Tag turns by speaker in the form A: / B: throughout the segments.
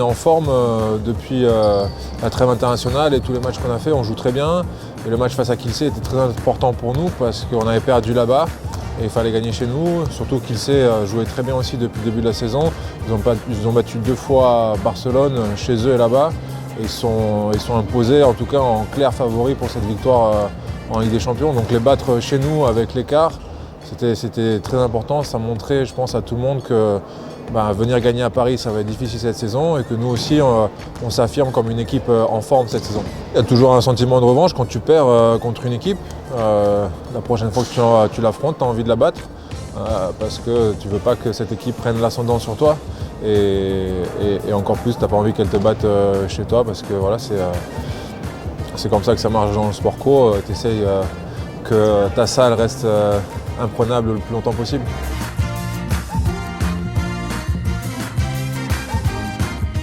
A: est en forme depuis la trêve internationale et tous les matchs qu'on a fait, on joue très bien. Et le match face à Kielce était très important pour nous parce qu'on avait perdu là-bas et il fallait gagner chez nous. Surtout Kielce jouait très bien aussi depuis le début de la saison. Ils ont battu 2 fois Barcelone chez eux et là-bas. Ils sont imposés en tout cas en clair favori pour cette victoire en Ligue des Champions. Donc les battre chez nous avec l'écart, c'était très important. Ça montrait, je pense, à tout le monde que venir gagner à Paris, ça va être difficile cette saison et que nous aussi, on s'affirme comme une équipe en forme cette saison. Il y a toujours un sentiment de revanche quand tu perds contre une équipe. La prochaine fois que tu l'affrontes, tu as envie de la battre parce que tu ne veux pas que cette équipe prenne l'ascendant sur toi. Et encore plus, tu n'as pas envie qu'elle te batte chez toi parce que voilà, c'est comme ça que ça marche dans le sport co. Tu essayes que ta salle reste imprenable le plus longtemps possible.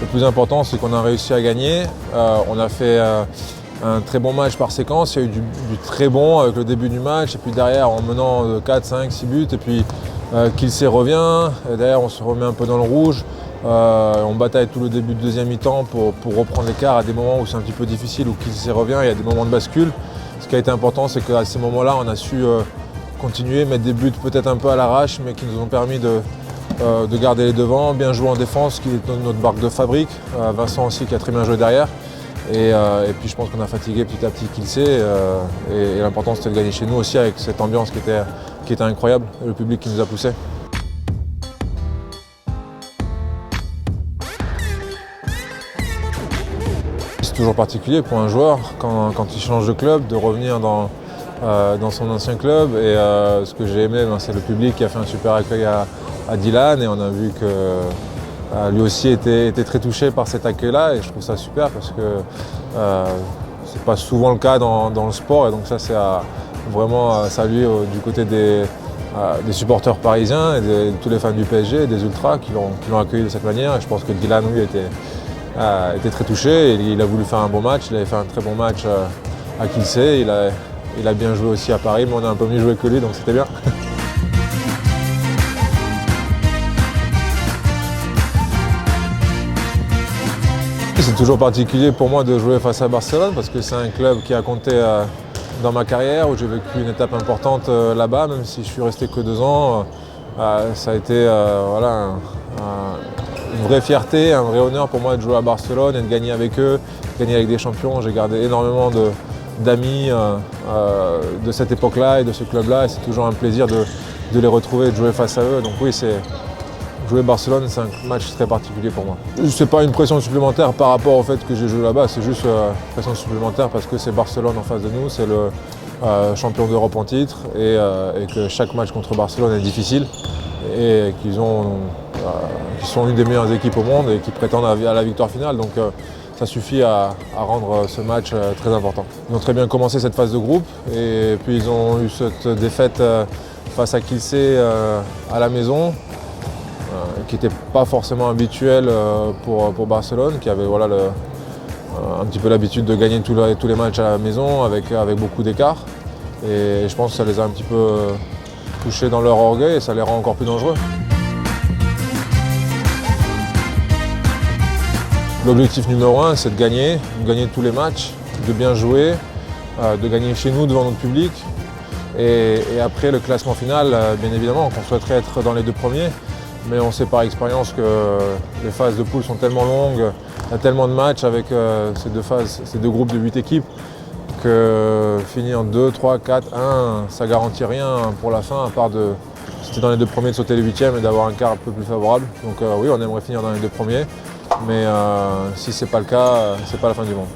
A: Le plus important, c'est qu'on a réussi à gagner. On a fait un très bon match par séquence. Il y a eu du très bon avec le début du match. Et puis derrière, en menant 4, 5, 6 buts. Et puis Kielce revient. Et derrière, on se remet un peu dans le rouge. On bataille tout le début de deuxième mi-temps pour reprendre l'écart à des moments où c'est un petit peu difficile, où Kielce revient. Il y a des moments de bascule. Ce qui a été important, c'est qu'à ces moments-là, on a su continuer, mettre des buts peut-être un peu à l'arrache, mais qui nous ont permis de garder les devants, bien jouer en défense, qui est notre marque de fabrique. Vincent aussi qui a très bien joué derrière. Et puis je pense qu'on a fatigué petit à petit Kielce. Et l'important c'était de gagner chez nous aussi avec cette ambiance qui était incroyable, et le public qui nous a poussés. C'est toujours particulier pour un joueur quand il change de club, de revenir dans son ancien club. Et ce que j'ai aimé, c'est le public qui a fait un super accueil à Dylan, et on a vu que lui aussi était très touché par cet accueil-là, et je trouve ça super parce que c'est pas souvent le cas dans le sport, et donc ça c'est vraiment à saluer du côté des supporters parisiens et de tous les fans du PSG et des ultras qui l'ont accueilli de cette manière. Et je pense que Dylan, lui, était très touché, et il a voulu faire un bon match. Il avait fait un très bon match à Kielce, il a bien joué aussi à Paris, mais on a un peu mieux joué que lui, donc c'était bien. C'est toujours particulier pour moi de jouer face à Barcelone parce que c'est un club qui a compté dans ma carrière, où j'ai vécu une étape importante là-bas, même si je suis resté que 2 ans. Ça a été une vraie fierté, un vrai honneur pour moi de jouer à Barcelone et de gagner avec eux, de gagner avec des champions. J'ai gardé énormément d'amis de cette époque-là et de ce club-là, et c'est toujours un plaisir de les retrouver et de jouer face à eux. Donc oui, jouer Barcelone, c'est un match très particulier pour moi. Ce n'est pas une pression supplémentaire par rapport au fait que j'ai joué là-bas, c'est juste une pression supplémentaire parce que c'est Barcelone en face de nous, c'est le champion d'Europe en titre, et que chaque match contre Barcelone est difficile, et qu'ils sont une des meilleures équipes au monde et qui prétendent à la victoire finale. Donc ça suffit à rendre ce match très important. Ils ont très bien commencé cette phase de groupe, et puis ils ont eu cette défaite face à Kielce à la maison, qui n'était pas forcément habituel pour Barcelone, qui avait un petit peu l'habitude de gagner tous les matchs à la maison avec beaucoup d'écart. Et je pense que ça les a un petit peu touchés dans leur orgueil, et ça les rend encore plus dangereux. L'objectif numéro 1, c'est de gagner tous les matchs, de bien jouer, de gagner chez nous devant notre public. Et après le classement final, bien évidemment, qu'on souhaiterait être dans les 2 premiers. Mais on sait par expérience que les phases de poule sont tellement longues, il y a tellement de matchs avec ces 2 groupes de 8 équipes, que finir 2, 3, 4, 1, ça ne garantit rien pour la fin, à part si tu es dans les 2 premiers, de sauter les 8e et d'avoir un quart un peu plus favorable. Donc oui, on aimerait finir dans les 2 premiers, mais si ce n'est pas le cas, ce n'est pas la fin du monde.